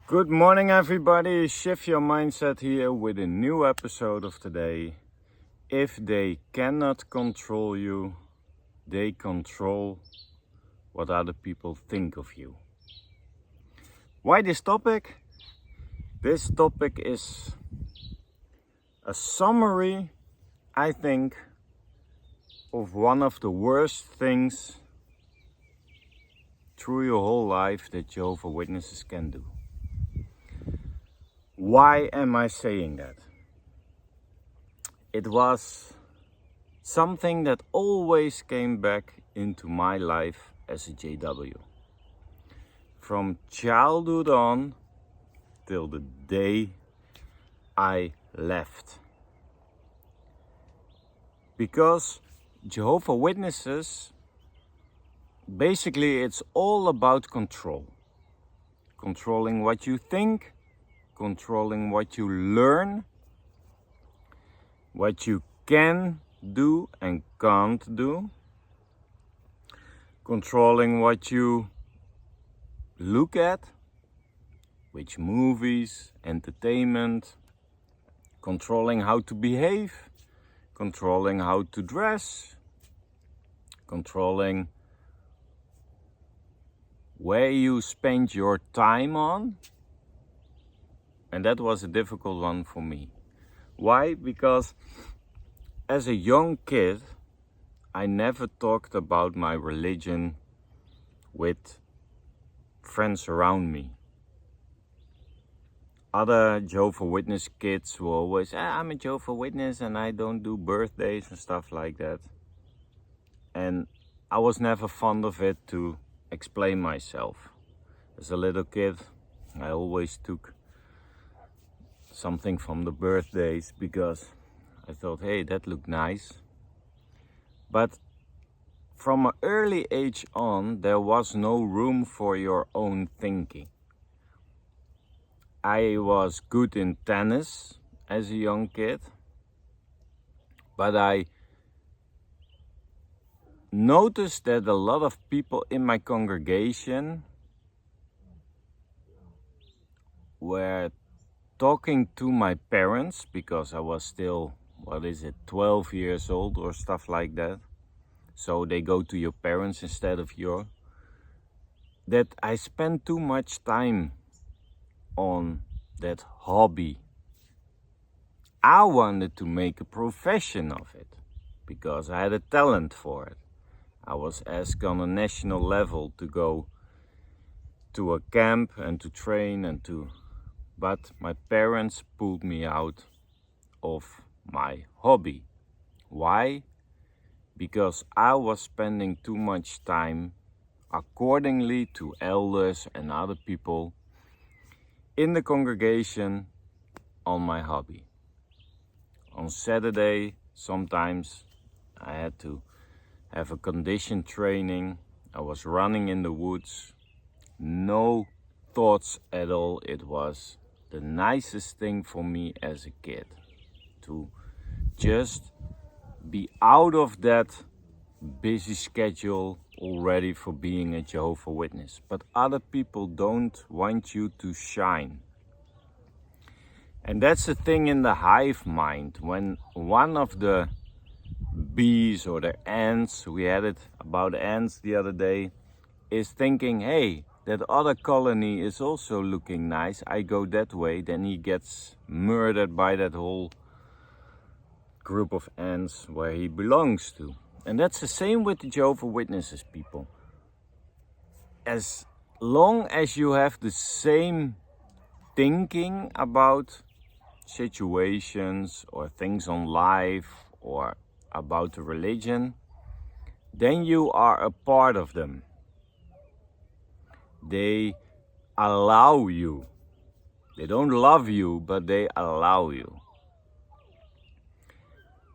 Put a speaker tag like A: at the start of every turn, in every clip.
A: Good morning, everybody. Shift your mindset here with a new episode of today. If they cannot control you, they control what other people think of you. Why this topic? This topic is a summary, I think, of one of the worst things through your whole life that Jehovah's Witnesses can do. Why am I saying that? It was something that always came back into my life as a JW. From childhood on till the day I left. Because Jehovah's Witnesses, basically it's all about control. Controlling what you think, controlling what you learn, what you can do and can't do, controlling what you look at, which movies, entertainment, controlling how to behave, controlling how to dress, controlling where you spend your time on. And that was a difficult one for me. Why? Because as a young kid, I never talked about my religion with friends around me. Other Jehovah's Witness kids will always, I'm a Jehovah's Witness and I don't do birthdays and stuff like that. And I was never fond of it to explain myself. As a little kid, I always took something from the birthdays because I thought, hey, that looked nice. But from an early age on, there was no room for your own thinking. I was good in tennis as a young kid, but I noticed that a lot of people in my congregation were talking to my parents, because I was still, 12 years old or stuff like that. So they go to your parents instead of that I spent too much time on that hobby. I wanted to make a profession of it because I had a talent for it. I was asked on a national level to go to a camp and to train but my parents pulled me out of my hobby. Why? Because I was spending too much time, accordingly to elders and other people in the congregation, on my hobby. On Saturday, sometimes I had to have a condition training. I was running in the woods. No thoughts at all. It was the nicest thing for me as a kid to just be out of that busy schedule already for being a Jehovah's Witness. But other people don't want you to shine. And that's the thing in the hive mind. When one of the bees or the ants, we had it about ants the other day, is thinking, hey, that other colony is also looking nice, I go that way, then he gets murdered by that whole group of ants where he belongs to. And that's the same with the Jehovah's Witnesses people. As long as you have the same thinking about situations or things on life or about the religion, then you are a part of them. They allow you. They don't love you, but they allow you.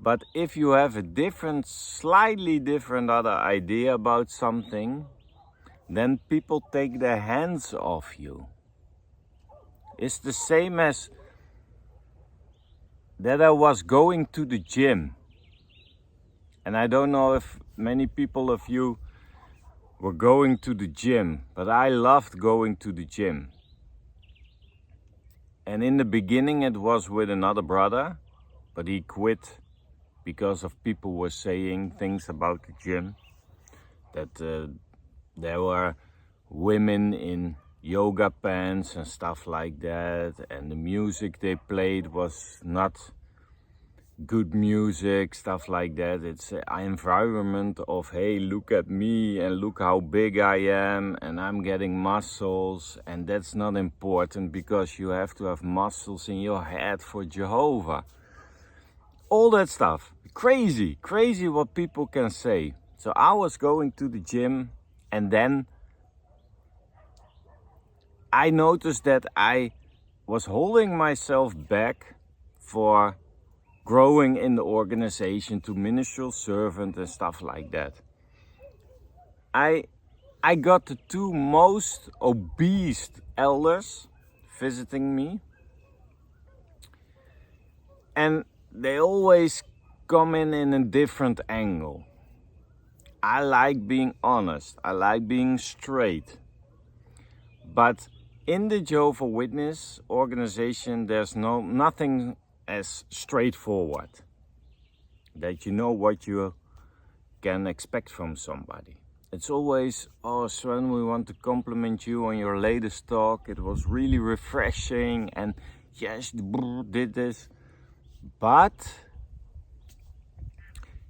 A: But if you have a slightly different other idea about something, then people take their hands off you. It's the same as that I was going to the gym. And I don't know if many people of you were going to the gym, but I loved going to the gym. And in the beginning it was with another brother, but he quit because of people were saying things about the gym, that there were women in yoga pants and stuff like that, and the music they played was not good music, stuff like that. It's an environment of, hey, look at me and look how big I am and I'm getting muscles, and that's not important because you have to have muscles in your head for Jehovah. All that stuff. Crazy what people can say. So I was going to the gym, and then I noticed that I was holding myself back for growing in the organization to ministerial servant and stuff like that. I got the two most obese elders visiting me, and they always come in a different angle. I like being honest, I like being straight, but in the Jehovah's Witness organization there's nothing as straightforward, that you know what you can expect from somebody. It's always, oh Sven, we want to compliment you on your latest talk, it was really refreshing, and yes, did this, but...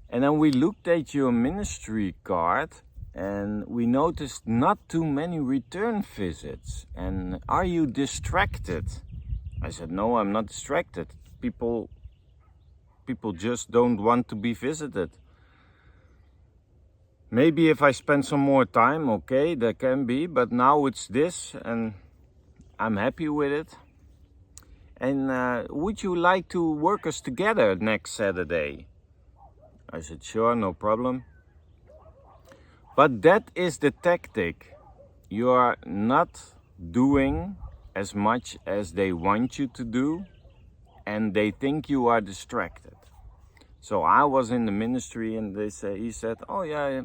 A: And then we looked at your ministry card and we noticed not too many return visits. And are you distracted? I said, no, I'm not distracted. People just don't want to be visited. Maybe if I spend some more time, okay, that can be, but now it's this and I'm happy with it. And would you like to work us together next Saturday? I said, sure, no problem. But that is the tactic. You are not doing as much as they want you to do, and they think you are distracted. So I was in the ministry, and he said, oh yeah,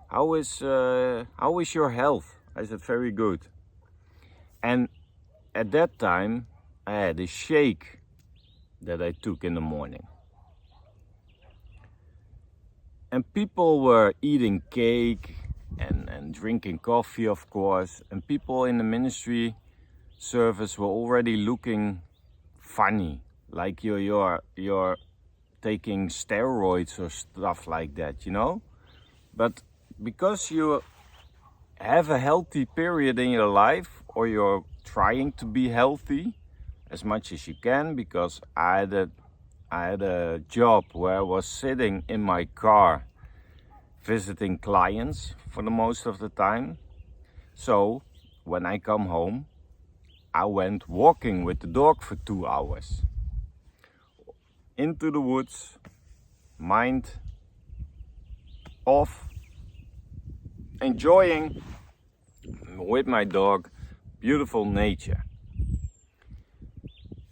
A: how is your health? I said, very good. And at that time, I had a shake that I took in the morning. And people were eating cake and drinking coffee, of course. And people in the ministry service were already looking funny, like you're taking steroids or stuff like that, you know. But because you have a healthy period in your life, or you're trying to be healthy as much as you can, because I had a job where I was sitting in my car visiting clients for the most of the time. So when I come home, I went walking with the dog for 2 hours. Into the woods, mind off, enjoying with my dog beautiful nature.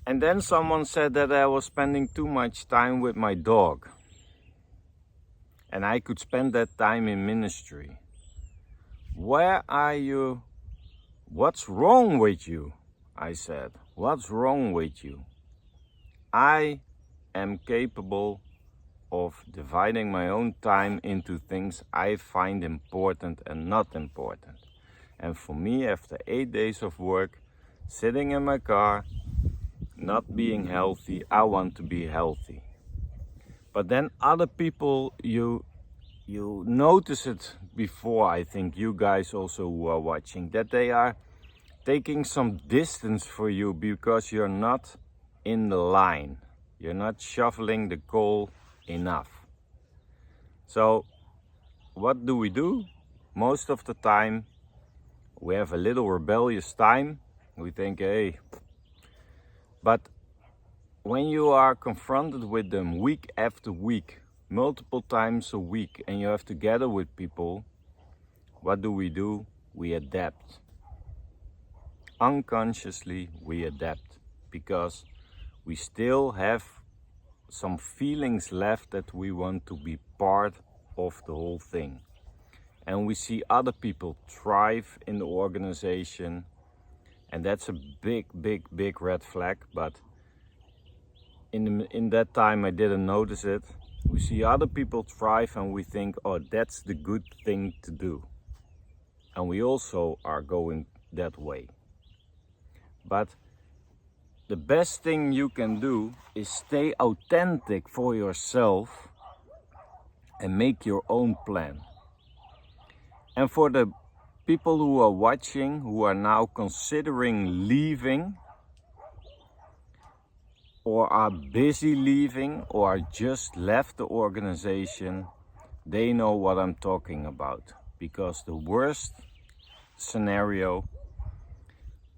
A: And then someone said that I was spending too much time with my dog, and I could spend that time in ministry. Where are you? What's wrong with you? I said, what's wrong with you? I am capable of dividing my own time into things I find important and not important. And for me, after 8 days of work, sitting in my car, not being healthy, I want to be healthy. But then other people, you notice it before, I think you guys also who are watching, that they are taking some distance for you because you're not in the line. You're not shoveling the coal enough. So what do? Most of the time we have a little rebellious time. We think, hey, but when you are confronted with them week after week, multiple times a week, and you have to gather with people, what do? We adapt. Unconsciously, we adapt because we still have some feelings left that we want to be part of the whole thing. And we see other people thrive in the organization, And that's a big, big, big red flag. But in that time I didn't notice it. We see other people thrive and we think, oh, that's the good thing to do. And we also are going that way. But the best thing you can do is stay authentic for yourself and make your own plan. And for the people who are watching, who are now considering leaving, or are busy leaving, or are just left the organization, they know what I'm talking about. Because the worst scenario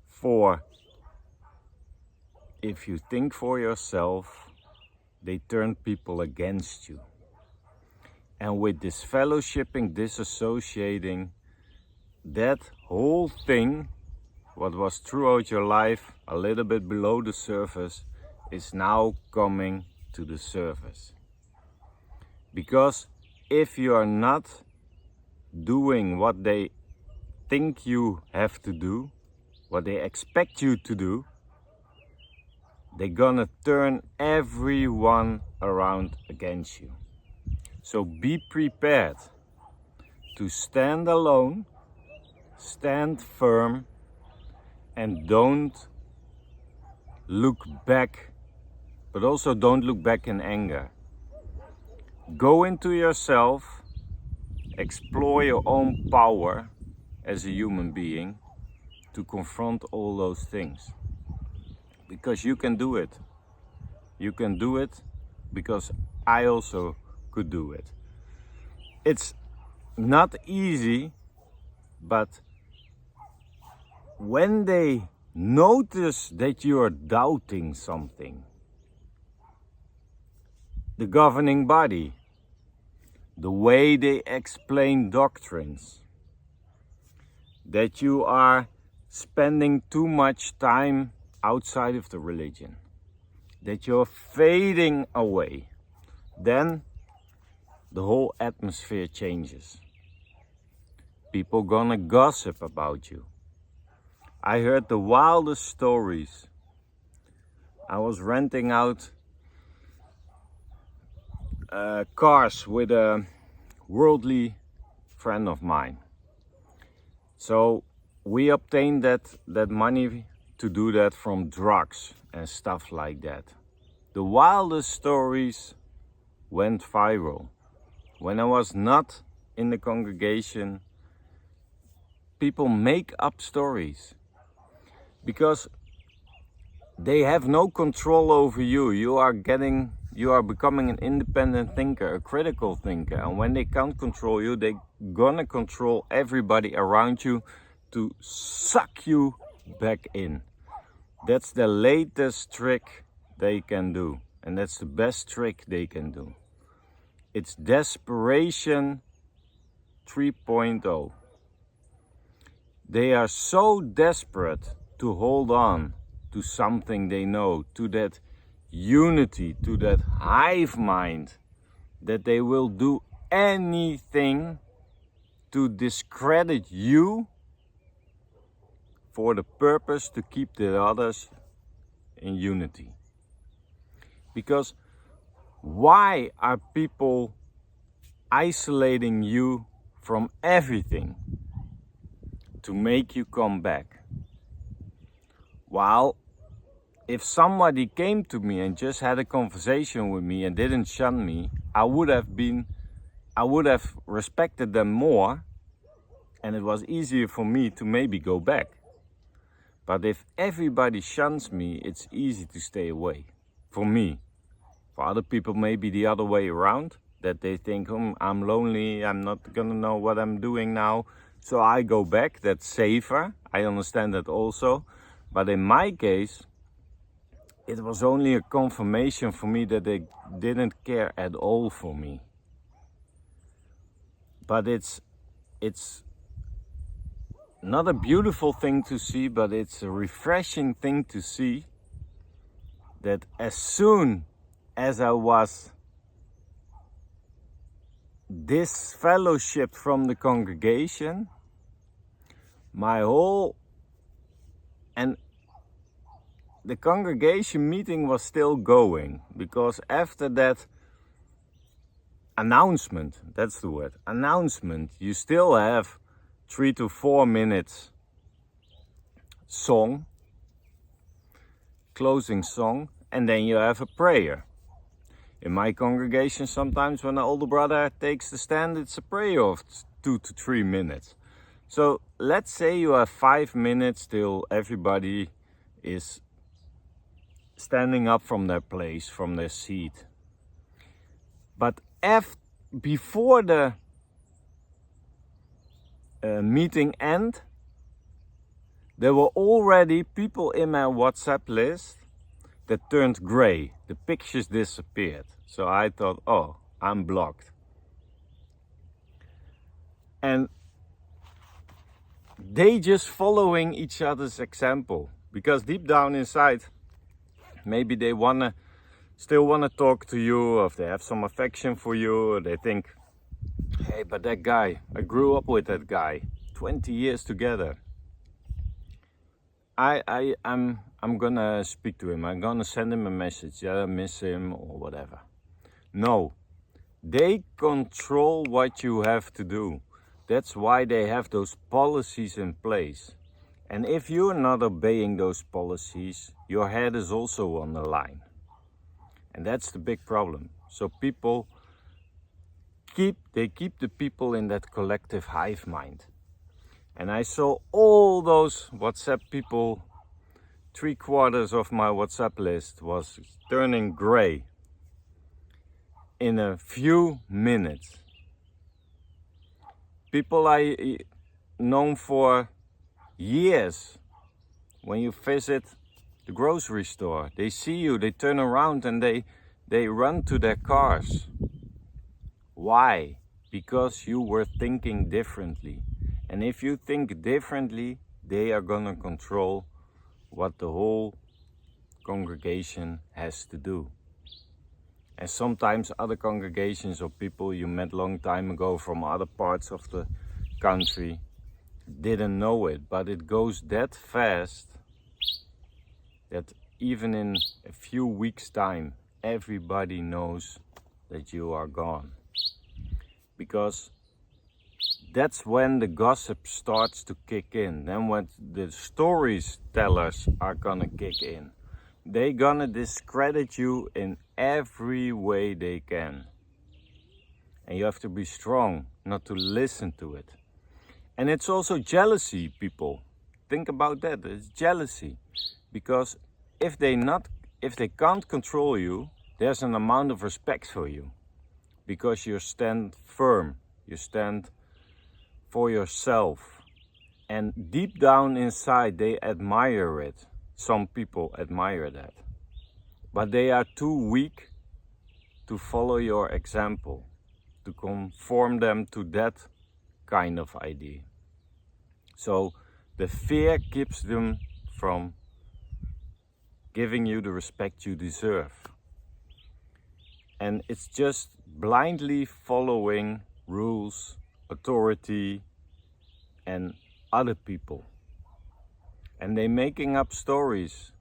A: for if you think for yourself, they turn people against you. And with this fellowshipping, disassociating, that whole thing, what was throughout your life, a little bit below the surface, is now coming to the surface. Because if you are not doing what they think you have to do, what they expect you to do, they're gonna turn everyone around against you. So be prepared to stand alone, stand firm, and don't look back, but also don't look back in anger. Go into yourself, explore your own power as a human being to confront all those things. Because you can do it. You can do it because I also could do it. It's not easy, but when they notice that you are doubting something, the governing body, the way they explain doctrines, that you are spending too much time outside of the religion, that you're fading away, then the whole atmosphere changes. People gonna gossip about you. I heard the wildest stories. I was renting out cars with a worldly friend of mine. So we obtained that money to do that from drugs and stuff like that. The wildest stories went viral. When I was not in the congregation, people make up stories because they have no control over you. You are becoming an independent thinker, a critical thinker. And when they can't control you, they're gonna control everybody around you to suck you back in. That's the latest trick they can do. And that's the best trick they can do. It's desperation 3.0. They are so desperate to hold on to something they know, to that unity, to that hive mind, that they will do anything to discredit you for the purpose to keep the others in unity. Because why are people isolating you from everything to make you come back? While if somebody came to me and just had a conversation with me and didn't shun me, I would have respected them more, and it was easier for me to maybe go back. But if everybody shuns me, it's easy to stay away. For me. For other people, maybe the other way around, that they think, I'm lonely, I'm not gonna know what I'm doing now, so I go back. That's safer. I understand that also. But in my case, it was only a confirmation for me that they didn't care at all for me. But it's not a beautiful thing to see, but it's a refreshing thing to see that as soon as I was disfellowshipped from the congregation, my whole And the congregation meeting was still going, because after that announcement, that's the word, announcement, you still have 3 to 4 minutes song, closing song, and then you have a prayer. In my congregation, sometimes when the older brother takes the stand, it's a prayer of 2 to 3 minutes. So let's say you have 5 minutes till everybody is standing up from their place, from their seat. But before the meeting end, there were already people in my WhatsApp list that turned gray. The pictures disappeared. So I thought, oh, I'm blocked. And they just following each other's example, because deep down inside, maybe they still wanna talk to you, or if they have some affection for you, or they think, hey, but that guy, I grew up with that guy, 20 years together. I'm gonna speak to him. I'm gonna send him a message. Yeah, I miss him or whatever. No, they control what you have to do. That's why they have those policies in place. And if you're not obeying those policies, your head is also on the line. And that's the big problem. So people keep the people in that collective hive mind. And I saw all those WhatsApp people, 3/4 of my WhatsApp list was turning gray in a few minutes. People I known for years, when you visit the grocery store, they see you, they turn around and they run to their cars. Why? Because you were thinking differently. And if you think differently, they are gonna control what the whole congregation has to do. And sometimes other congregations or people you met long time ago from other parts of the country didn't know it, but it goes that fast that even in a few weeks' time, everybody knows that you are gone. Because that's when the gossip starts to kick in. Then when the storytellers are gonna kick in, they gonna discredit you in every way they can. And you have to be strong not to listen to it. And it's also jealousy, people. Think about that. It's jealousy. Because if they can't control you, there's an amount of respect for you. Because you stand firm. You stand for yourself. And deep down inside, they admire it. Some people admire that. But they are too weak to follow your example, to conform them to that kind of idea. So the fear keeps them from giving you the respect you deserve. And it's just blindly following rules, authority, and other people. And they're making up stories.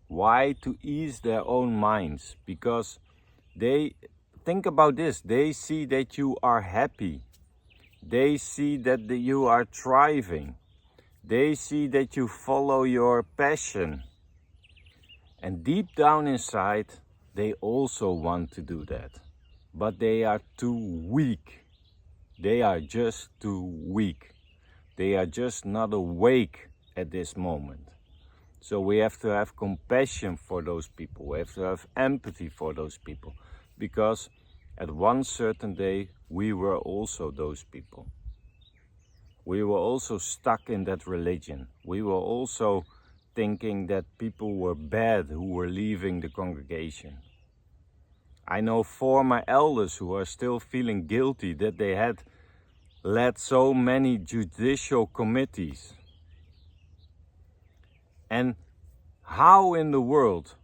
A: Why? To ease their own minds. Because they think about this. They see that you are happy. They see that you are thriving. They see that you follow your passion. And deep down inside, they also want to do that. But they are too weak. They are just too weak. They are just not awake at this moment. So we have to have compassion for those people. We have to have empathy for those people. Because at one certain day, we were also those people. We were also stuck in that religion. We were also thinking that people were bad who were leaving the congregation. I know former elders who are still feeling guilty that they had led so many judicial committees. And how in the world?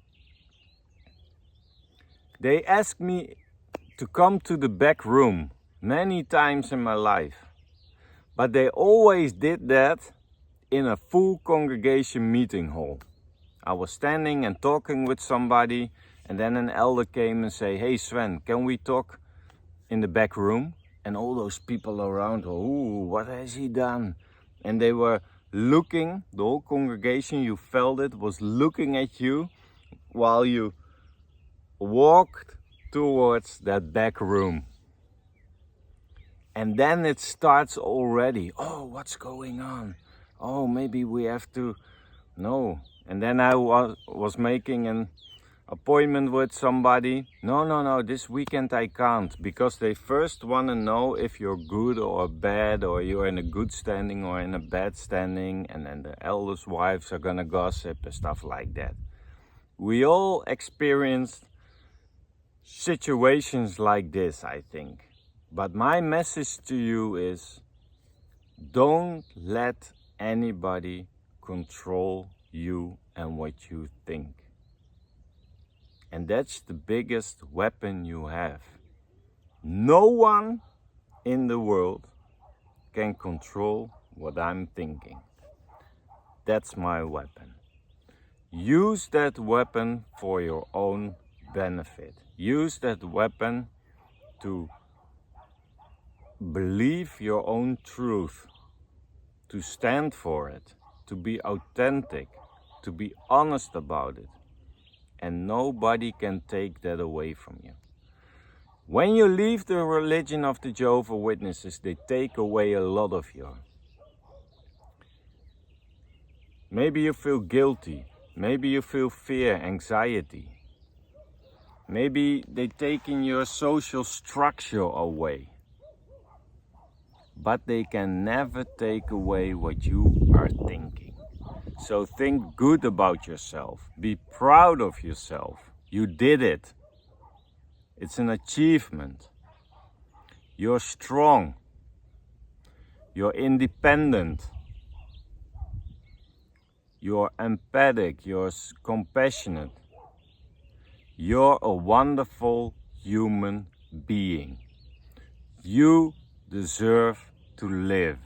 A: They asked me to come to the back room many times in my life. But they always did that in a full congregation meeting hall. I was standing and talking with somebody, and then an elder came and say, "Hey Sven, can we talk in the back room?" And all those people around, "Ooh, what has he done?" And they were looking, the whole congregation, you felt it, was looking at you while you walked towards that back room. And then it starts already. Oh, what's going on? Oh, maybe we have to... No. And then I was making an appointment with somebody. No, this weekend I can't, because they first want to know if you're good or bad, or you're in a good standing or in a bad standing, and then the elders' wives are gonna gossip and stuff like that. We all experienced situations like this, I think. But my message to you is, don't let anybody control you and what you think. And that's the biggest weapon you have. No one in the world can control what I'm thinking. That's my weapon. Use that weapon for your own benefit. Use that weapon to believe your own truth, to stand for it, to be authentic, to be honest about it. And nobody can take that away from you. When you leave the religion of the Jehovah's Witnesses, they take away a lot of you. Maybe you feel guilty. Maybe you feel fear, anxiety. Maybe they taking your social structure away. But they can never take away what you are thinking. So think good about yourself. Be proud of yourself. You did it. It's an achievement. You're strong. You're independent. You're empathic. You're compassionate. You're a wonderful human being. You deserve to live.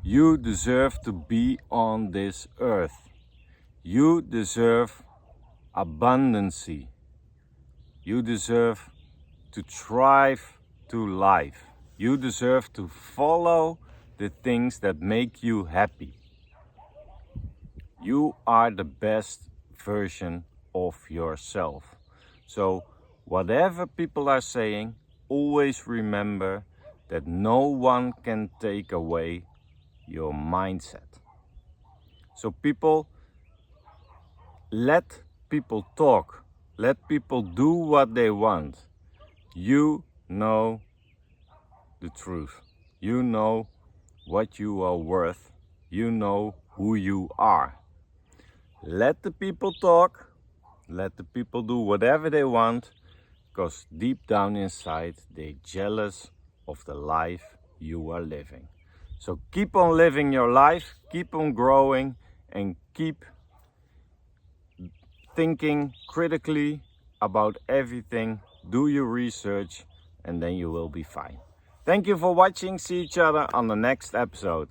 A: You deserve to be on this earth. You deserve abundancy. You deserve to thrive to life. You deserve to follow the things that make you happy. You are the best version of yourself. So whatever people are saying, always remember that no one can take away your mindset. So people, let people talk. Let people do what they want. You know the truth. You know what you are worth. You know who you are. Let the people talk. Let the people do whatever they want, because deep down inside they're jealous of the life you are living. So keep on living your life, keep on growing, and keep thinking critically about everything. Do your research, and then you will be fine. Thank you for watching. See each other on the next episode.